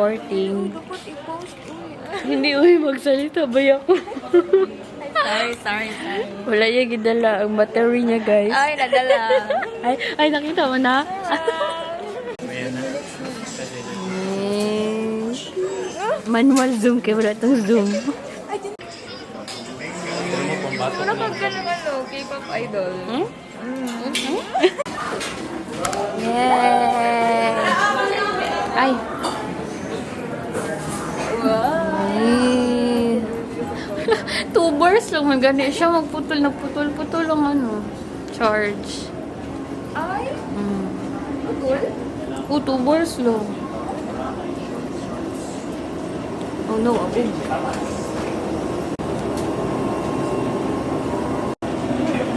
Porting. Dapat i-post. Hindi, magsalita ba ako? Sorry. Wala niya gidala ang battery niya, guys. Ay, nadala. Ay, nakita mo na? Manual zoom, kaya wala itong zoom. Wala kang ganun K-pop idol. Yay! Ay! Wow! 2 bars lang, magani siya. Magputol ang ano. Charge. Ay? Putol? 2 bars lang. Oh no, ako.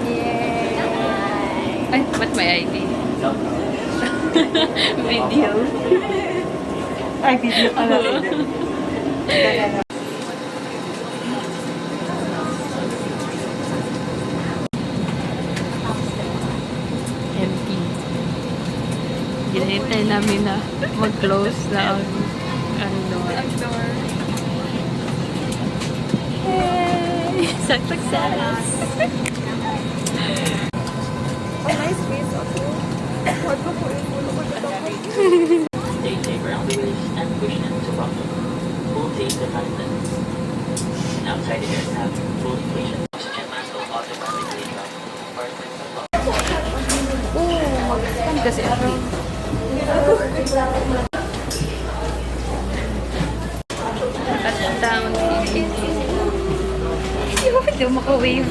Yay! Ay, ba't may ID? Video. Ay, video pala. Empty. Hinihintay namin na mag-close na ang door. Yay! Success! Oh, nice face ako. Huwag ko po yung ulo ko dito. They take around the waist and push them to bottom. Pull take the contents. Outside air tab, full inflation. Oxygen mask will automatically drop. Particles of Mag-stand kasi ako. Touchdown. Hindi mo maka-wave.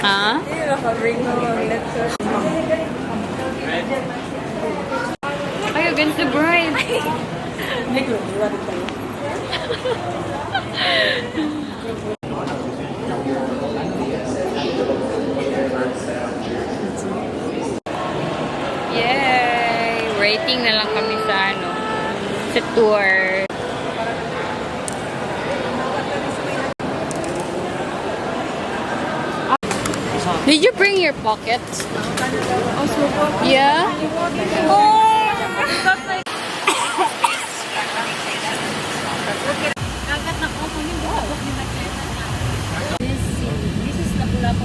Ha? Hindi naka-ring na let's go. Ay, against the bride. Yay! Rating na lang kami sa sa tour. Did you bring your pockets? Yeah? This is Lapu-Lapu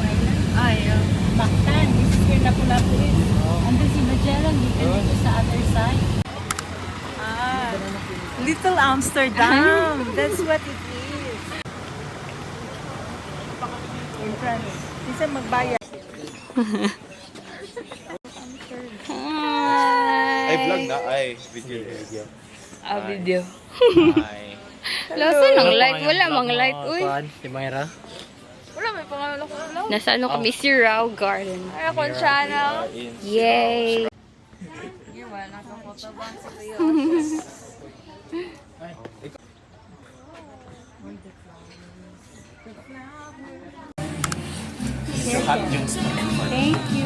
Island. Mactan, this is where Lapu-Lapu is. And then si Magellan, you can go sa other side. Little Amsterdam. That's what it is. In France. Isa magbayad. Hi! Ay, vlog na. Ay, video. Video. Ay. Lasa ng light. Wala mang light. Uy. Si Myra. Wala, may pangalan ko lang. Nasa kami si Rao Garden. Ay, akong channel. Yay! Iwan, nakapotabang sa kuya. Hot yung spoon. Thank you.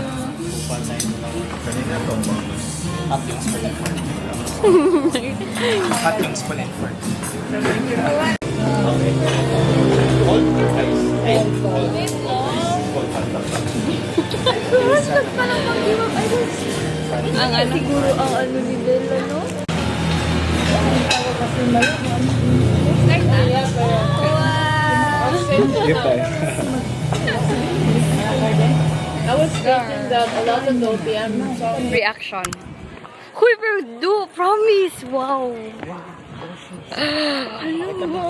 Kanina to, bonus. Hot yung spoon and fork. Hot yung spoon and fork. Okay. Cold or ice? Ay, cold. Cold hot dog. Ang ano? Siguro ang ano ni Bella, no? I was thinking that a lot of OPM Reaction. Huy, pero do! Promise! Wow! Ano mo?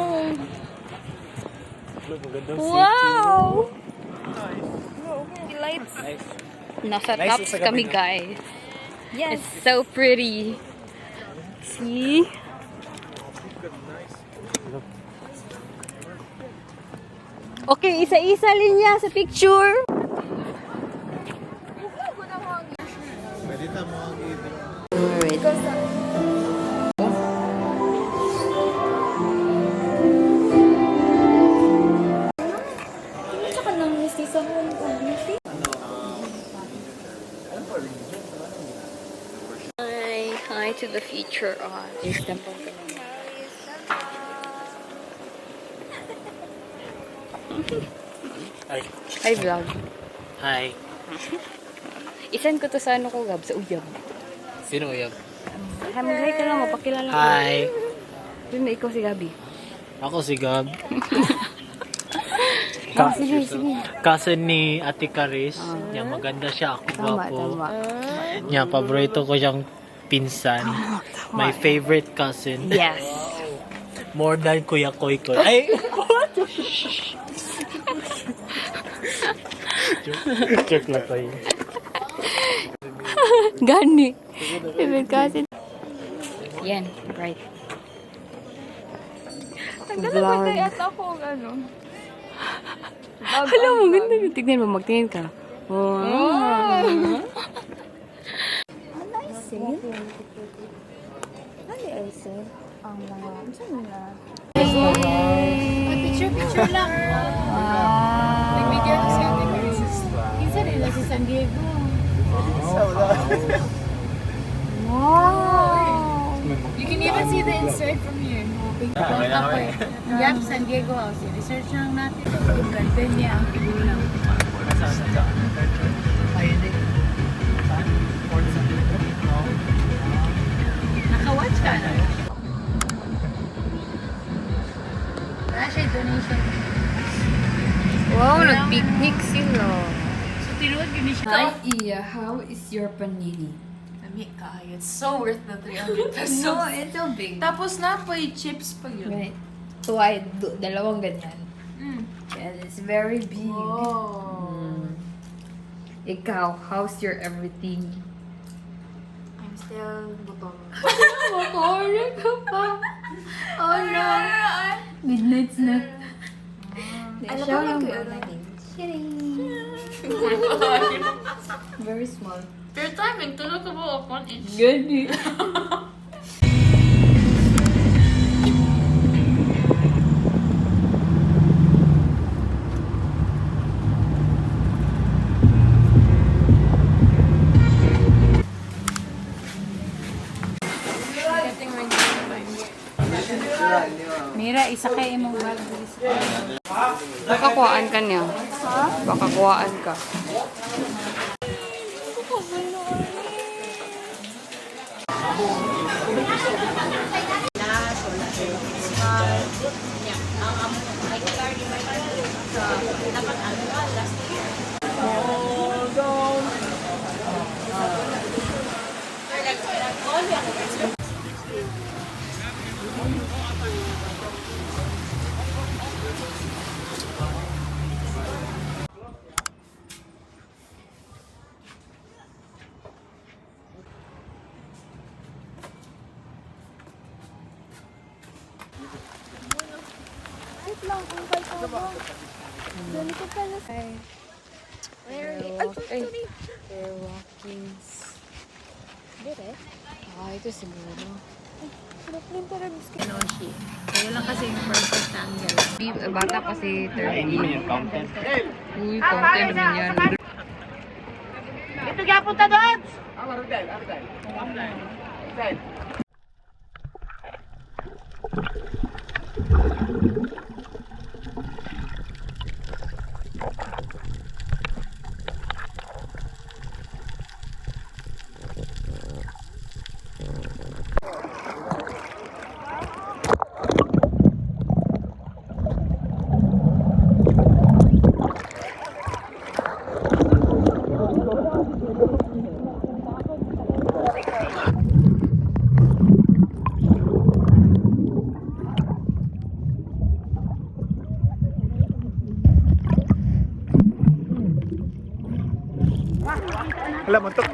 Wow! lights. Nasa Nice tops sa gabi, kami, no? guys. Yes. It's so pretty. See? Okay, isa-isa linya sa picture. Pwede na mo ang Hi to the future us. Hi, vlog. Hi. Isan ko to sa ano ko, Gab, sa uyab. Sino uyab? Hamgay ka lang, mapakilala ko. Hi! Yun, ikaw si Gabi. Ako si Gab. Sige. Cousin ni Ate Caris. Yan, maganda siya. Ako Tama, gwapo. tama. Yan, paborito ko siyang pinsan. My favorite cousin. Yes. More than Kuya Koy Koy. Ay! Joke lang ko yun. Gani. Favorite cousin. Yan, right. Nagdala yata ako ang ano. Alam mo, ganda yun. Tignan mo, magtingin ka. Oh. Picture lang. Nag-video ko si Ate Chris. Kinsa nila si San Diego. You can even see the insert from here. Punta ko eh. Yep, San Diego House. Research lang natin. Yung ganda niya. Ang pinang. Naka-watch ka na? Wala siya donation. Wow, nag-picnic sila. So, tinuod yun siya. Hi, Iya. How is your panini? Lami kayo. It's so worth the 300 pesos. No, it's so big. Tapos na po chips pa yun. Right. Tuway, dalawang ganyan. Mm. And it's very big. Oh. Ikaw, how's your everything? I'm still butong. Makorek ka pa. Oh no. Midnight snack. Alam ko lang ko Very small. Your timing, tulog ka ba upon each? Gani. Mira, isa kay imong bag. Baka kuhaan ka niya. Baka kuhaan ka. We're walking. Ito siguro. Noshi. Kaya lang kasi yung perfect angle. Bata kasi 30. yung content. Uy, content naman yan. Wala, mantok.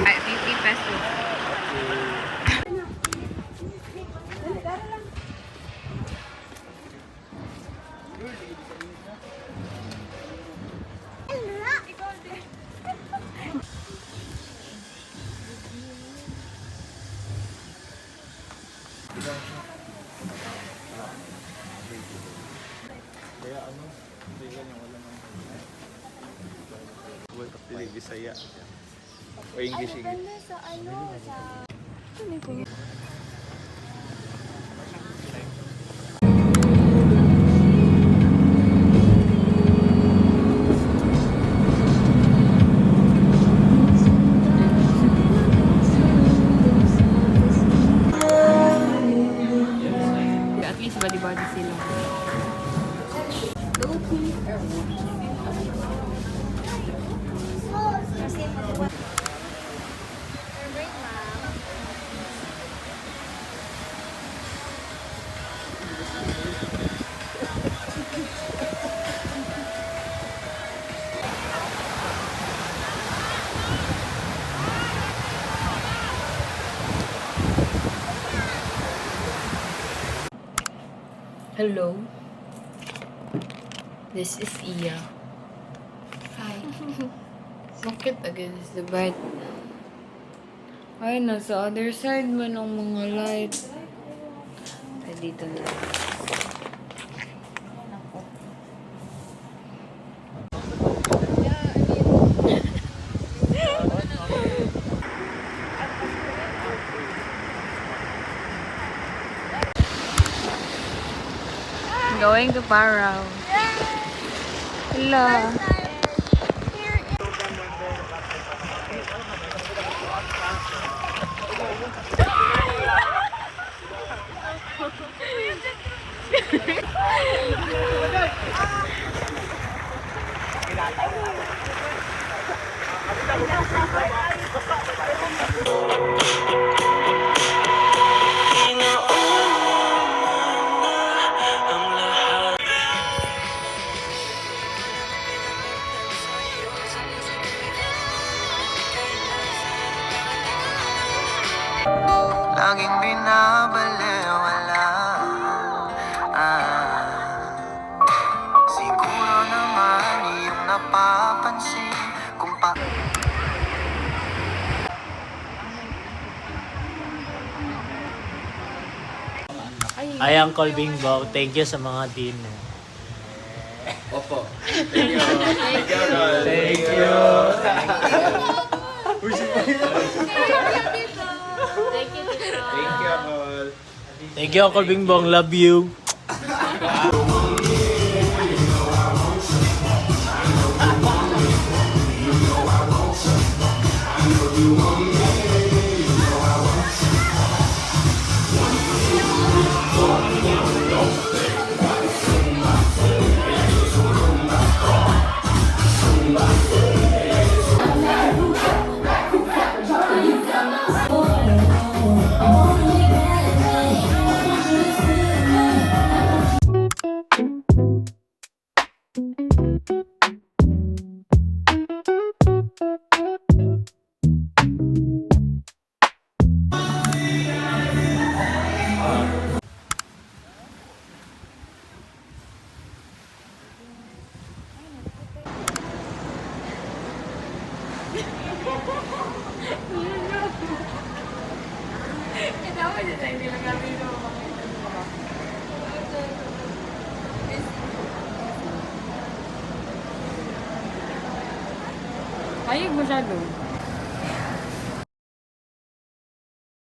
Ay, 50 pesos. Kaya ano, hindi ganyan, wala nang wala pili Bisaya. O English. Hello. This is Iya. Hi. Bakit against the bed? Ay, nasa other side man ang mga light. Ay, dito na. Going to Parao. Hello. Laging binabalewala. Siguro naman iyong napapansin kung pa... Ay, Uncle Bingbong, thank you sa mga dinner. Opo. Thank you. Thank you, Uncle. Thank you. Thank you, Uncle. Thank you, Uncle Bingbong. Love you. Ayog masyado.